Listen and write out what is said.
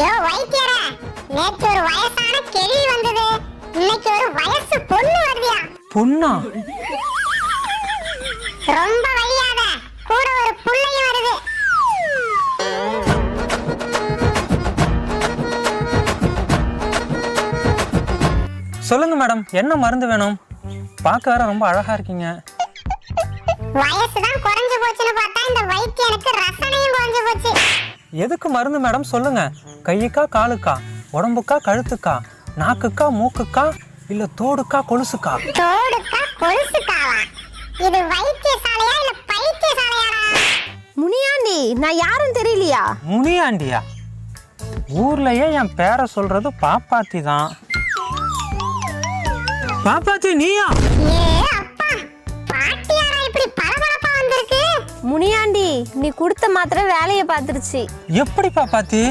யோ வைத்தியரே, நேத்து ஒரு வயசான கேள்வி வந்தது, இன்னைக்கு ஒரு வயசு பொண்ணு வருதியா? பொண்ணா? ரொம்ப வலியாத, கூட ஒரு புள்ளையும் வருது. சொல்லுங்க மேடம், என்ன மருந்து வேணும்? பார்க்க வேற ரொம்ப அழகா இருக்கீங்க. வயசுதான் குறைஞ்சு போச்சுன்னு பார்த்தா இந்த வைத்தியனுக்கு ரசனையும் குறைஞ்சு போச்சு. எதுக்கு மருந்து மேடம் சொல்லுங்க? கையுக்கா காலுக்கா, உடம்புக்கா கழுத்துக்கா, நாக்குக்கா மூக்குக்கா, இல்ல தோடுக்கா கொலுசுக்கா? தோடுக்கா கொலுசுக்காவா? இது வைத்தியசாலையா இல்ல பைத்தியசாலையாடா? முனியாண்டி, நான் யாரும் தெரியலையா? முனியாண்டியா? ஊர்லயே என் பேரை சொல்றது பாப்பாத்தி தான். பாப்பாத்தி நீயா? ஏ அப்பா, பாட்டியாரா இப்படி பரபரப்பா வந்திருக்கு? முனியாண்டி, நீ கொடுத்த மாத்திரை வேலையை பார்த்துருச்சு. எப்படி பாப்பாத்தி?